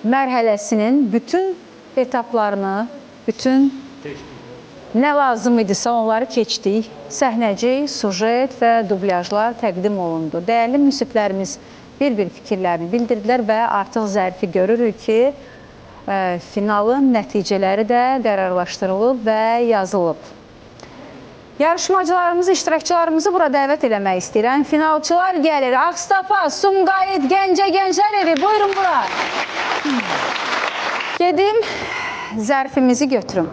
mərhələsinin bütün etaplarını, bütün nə lazım idisə onları keçdik. Səhnəcik, sujet və dublyajlar təqdim olundu. Dəyərli müsiflərimiz bir-bir fikirlərini bildirdilər və artıq zərfi görürük ki, finalın nəticələri də qərarlaşdırılıb və yazılıb. Yarışmacılarımızı, iştirakçılarımızı bura dəvət eləmək istəyirəm. Finalçılar gəlir. Ağstafa, Sumqayıt, Gəncə, Gənclər evi. Buyurun bura. Gedim, zərfimizi götürüm.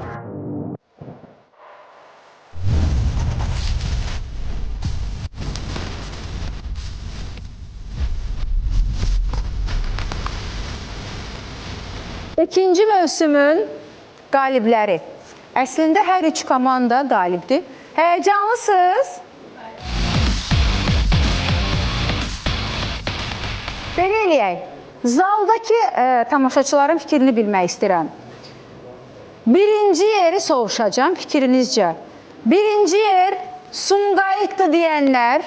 İkinci mövsümün qalibləri. Əslində hər üç komanda qalibdir. Həyəcanlısınız? Belə eləyək. Zaldakı tamaşaçıların fikrini bilmək istəyirəm. Birinci yeri soruşacağım fikrinizcə. Birinci yer Sumqayıtdır deyənlər.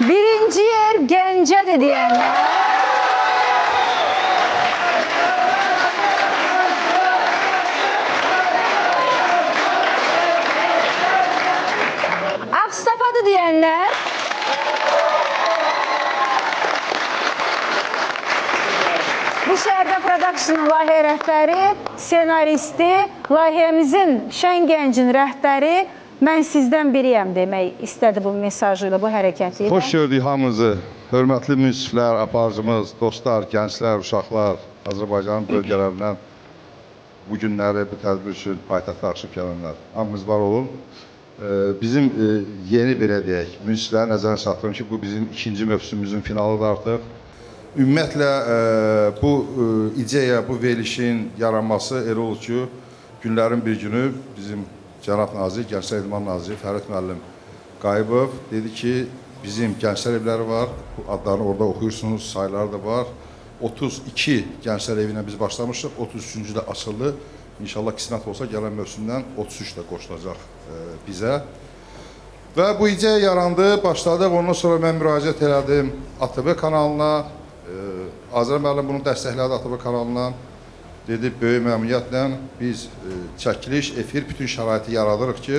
Birinci yer Gəncədir deyənlər. Ağstafadır deyənlər. Bu Şəhərdə Production layihə rəhbəri, senaristi, layihəmizin Şən Gəncin rəhbəri mən sizdən biriyəm demək istədi bu mesajıyla, bu hərəkəti ilə. Xoş gördük hamınızı. Hörmətli münsiflər, aparıcımız, dostlar, gənclər, uşaqlar, Azərbaycanın bölgələrindən bu günləri bu tədbir üçün paytaxta axışıb gələnlər. Hamınız var olun. Bizim yeni belə deyək, münsiflərə nəzərə çatdırım ki, bu bizim ikinci mövsümümüzün finalıdır artıq. Ümumiyyətlə, bu ideya, bu verilişin yaranması elə olur ki, günlərin bir günü bizim Cənab Nazir, Gənclər İdman Naziri Fərid müəllim Qayıbov dedi ki, bizim gənclər evləri var, bu adlarını orada oxuyursunuz, sayıları da var. 32 gənclər evi ilə biz başlamışıq, 33-cü də açıldı. İnşallah qismət olsa gələn mövsümdən 33 də qoşulacaq bizə. Və bu ideya yarandı, başladıq. Ondan sonra mən müraciət elədim ATV kanalına. Azər müəllim bunu dəstəklədi ATV kanalından. Dedi, böyük məmnuniyyətlə biz çəkiliş, efir, bütün şəraiti yaradırıq ki,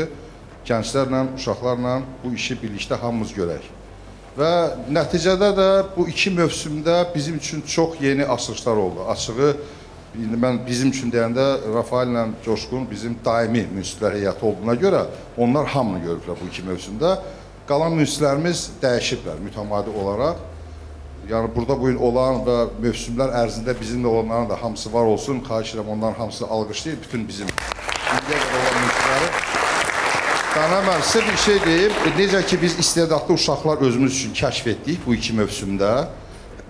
gənclərlə, uşaqlarla bu işi birlikdə hamımız görək. Və nəticədə də bu iki mövsümdə bizim üçün çox yeni açılışlar oldu. Açığı, mən bizim üçün deyəndə Rafael ilə Coşqun bizim daimi münsiflər heyəti olduğuna görə onlar hamını görüblər bu iki mövsümdə. Qalan münsiflərimiz dəyişiblər mütəmadi olaraq. Yəni burada bu gün olan və mövsümlər ərzində bizimlə olanların da hamısı var olsun. Xahiş edirəm onların hamısı alqışlayır. Bütün bizim indiyə qədər olan münsifləri. Mən sizə bir şey deyim. Necə ki biz istedadlı uşaqlar özümüz üçün kəşf etdik bu iki mövsümdə.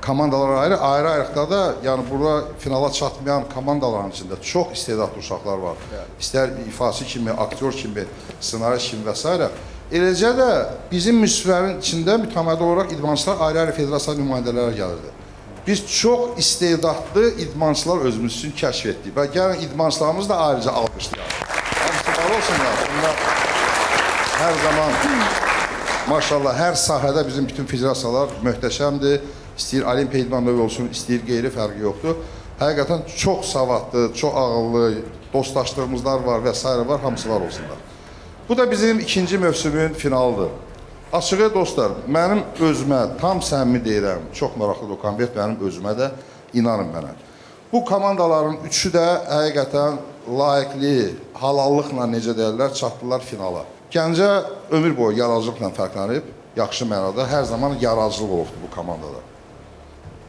Komandalar ayrı-ayrıqda da, yəni burada finala çatmayan komandaların içində çox istedadlı uşaqlar var. İstər ifaçı kimi, aktyor kimi, ssenarist kimi və s. Eləcə də bizim münsiflərin içində mütəmadi olaraq idmançılar ayrı-ayrı federasiya nümayəndələri gəlirdi. Biz çox istedadlı idmançılar özümüz üçün kəşf etdik və gəlin idmançılarımız da ayrıca alqışlayalım. Hamısı var olsunlar. Bunlar hər zaman, maşallah, hər sahədə bizim bütün federasiyalar möhtəşəmdir. İstəyir olimpiya idman növü olsun, istəyir qeyri fərqi yoxdur. Həqiqətən çox savadlı, çox ağıllı, dostlaşdığımızlar var və s. var, hamısı var olsunlar. Bu da bizim ikinci mövsümün finalıdır. Açığı dostlar, mənim özümə tam səmimi deyirəm, çox maraqlıdır o konvert mənim özümə də, inanın mənə. Bu komandaların üçü də həqiqətən layiqli, halallıqla necə deyirlər, çatdılar finala. Gəncə ömür boyu yaradıcılıqla fərqlənib, yaxşı mənada, hər zaman yaradıcılıq olubdur bu komandada,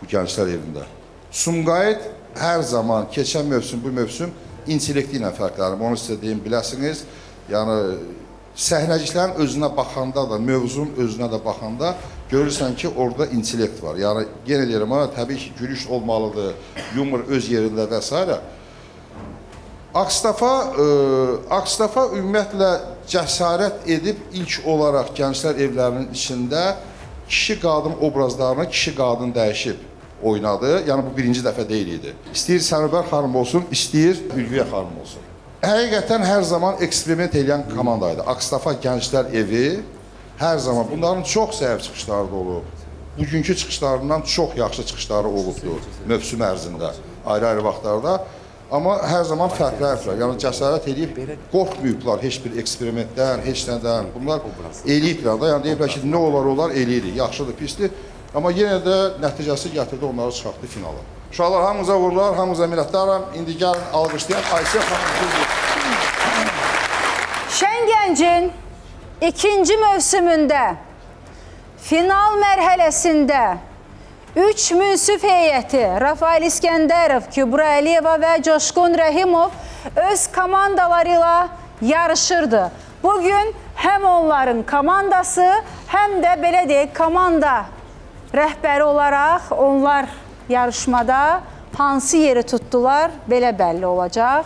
bu gənclər evində. Sumqayıt hər zaman, keçən mövsüm, bu mövsüm intellekti ilə fərqlənib, onu sizə deyim, biləsiniz. Yəni, səhnəciklərin özünə baxanda da, mövzunun özünə də baxanda görürsən ki, orada intellekt var. Yəni, yenə deyirəm, təbii ki, gülüş olmalıdır, yumor öz yerində və s. Ağstafa ümumiyyətlə cəsarət edib ilk olaraq gənclər evlərinin içində kişi-qadın obrazlarını kişi-qadın dəyişib oynadı. Yəni, bu birinci dəfə deyil idi. İstəyir Sənubər xanım olsun, istəyir Ülviyə xanım olsun. Həqiqətən hər zaman eksperiment edən komandaydı. Ağstafa Gənclər Evi Hər zaman bunların çox zəif çıxışları da olub. Bugünkü çıxışlarından çox yaxşı çıxışları olubdur mövsüm ərzində, ayrı-ayrı vaxtlarda. Amma hər zaman fərqləniblər. Yəni cəsarət edib qorxmayıblar heç bir eksperimentdən, heç nədən. Bunlar eləyiblər də. Yəni deyiblər ki, nə olar eləyirik. Yaxşıdır, pisdir. Amma yenə də nəticəsi gətirdi, onları çıxartdı finala. Uşaqlar hamınıza uğurlar, hamınıza minnətdaram. İndi gəlin alqışlayaq Ayşə xanım. Şən Gəncin ikinci mövsümündə final mərhələsində 3 münsif heyəti Rafael İskəndərov, Kübra Əliyeva və Coşqun Rəhimov öz komandaları ilə yarışırdı. Bugün həm onların komandası, həm də belə deyək, komanda rəhbəri olaraq onlar yarışmada hansı yeri tutdular, belə bəlli olacaq.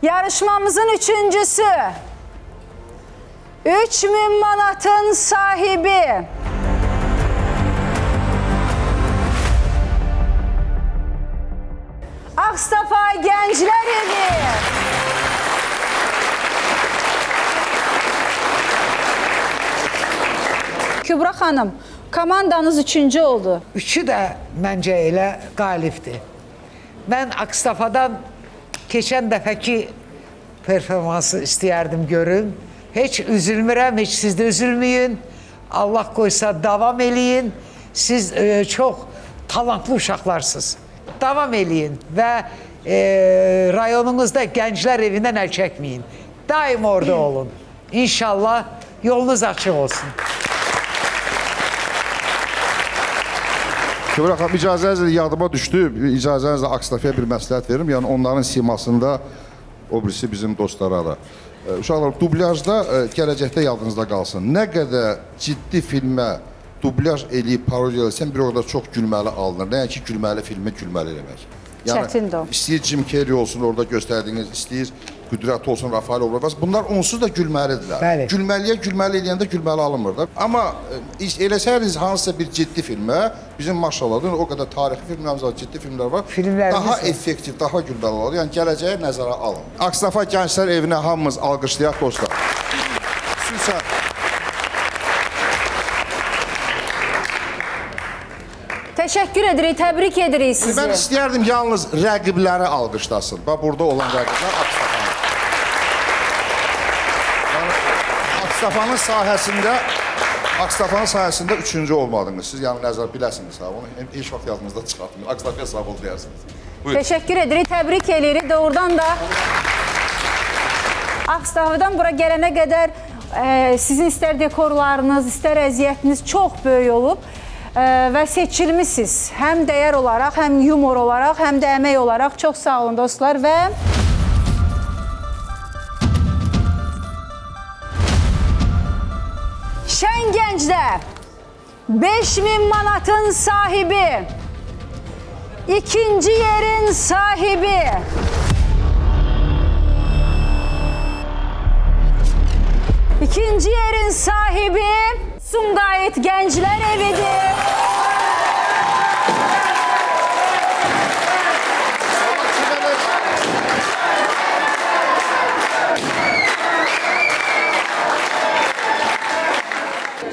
Yarışmamızın üçüncüsü 3000 manatın sahibi Aksafa Gənclər Evi. Kübra xanım, komandanız üçüncü oldu. Üçü də məncə elə qalibdir. Mən Aksafadan keçən dəfəki performansı istəyərdim görün. Heç üzülmürəm, heç siz də üzülməyin. Allah qoysa davam eləyin. Siz çox talantlı uşaqlarsınız. Davam eləyin və rayonunuzda Gənclər Evindən əl çəkməyin. Daim orada olun. İnşallah yolunuz açıq olsun. Kübra xanım, icazənizlə yadıma düşdü. İcazənizlə Aksafaya bir məsləhət verim. Yəni onların simasında o birisi bizim dostlara da. Uşaqlar, dublyajda gələcəkdə yadınızda qalsın. Nə qədər ciddi filmə dublyaj eləyib parodiya eləsən, bir orada çox gülməli alınır. Nəinki gülməli filmi gülməli eləmək. Çətindir o. İstəyir Jim Carrey olsun orada göstərdiyiniz, istəyir Qüdrət olsun, Rafael olsun. Bunlar onsuz da gülməlidirlər. Bəli. Gülməliyə gülməli eləyəndə gülməli alınmır da. Amma eləsəydiniz hansısa bir ciddi filmə, bizim maşallah o qədər tarixi filmlərimiz var, ciddi filmlər var. Daha effektiv, daha gülməli olur. Yəni gələcəyə nəzərə alın. Aksafa Gənclər Evinə hamımız alqışlayaq dostlar. Xüsusən Təşəkkür edirik, təbrik edirik sizi. mən istəyərdim yalnız rəqibləri alqışlasın. Bax, burada olan rəqiblər Aksafanın. Yəni, Aksafanın sahəsində üçüncü olmadınız. Siz yəni nəzər biləsiniz ha, onu heç vaxt yadınızda çıxartmayın. Aksafaya sağ ol deyirsiniz. Buyurun. Təşəkkür edirik, təbrik edirik. Doğrudan da Aksafadan bura gələnə qədər sizin istər dekorlarınız, istər əziyyətiniz çox böyük olub. Və seçilmişsiniz. Həm dəyər olaraq, həm yumor olaraq, həm də əmək olaraq. Çox sağ olun dostlar və Şən Gənclər 5000 manatın sahibi, ikinci yerin sahibi İkinci yerin sahibi Sumqayıt Gənclər Evidir.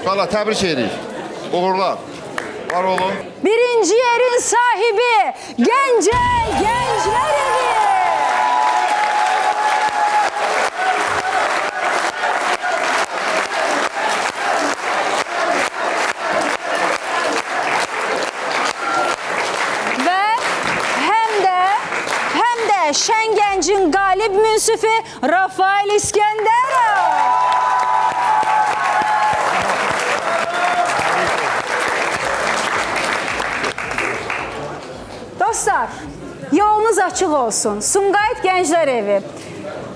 Valla təbrik edirik. Uğurlar. Var olun. Birinci yerin sahibi Gənclər Evi. Şən Gəncin qalib münsifi Rafael İskəndərov. Dostlar, yolunuz açıq olsun. Sumqayıt Gənclər Evi.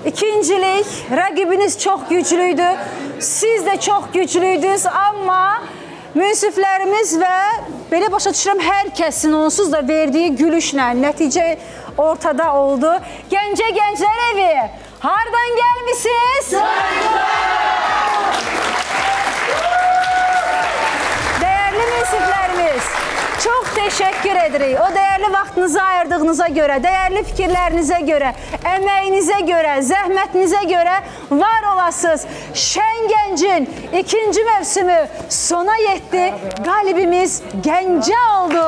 İkincilik, rəqibiniz çox güclüydü. Siz də çox güclüydünüz, amma münsiflərimiz və belə başa düşürəm, hər kəsin onsuz da verdiyi gülüşlə nəticə ortada oldu. Gənclər Evi, hardan gəlmişsiniz? Dəyərli münsiflərimiz, çox teşekkür edirik. O değerli vaxtınızı ayırdığınıza görə, değerli fikirlərinizə görə, əməyinizə görə, zəhmətinizə görə var olasınız. Şən Gəncin ikinci mövsümü sona yetdi. Qalibimiz Gəncə oldu.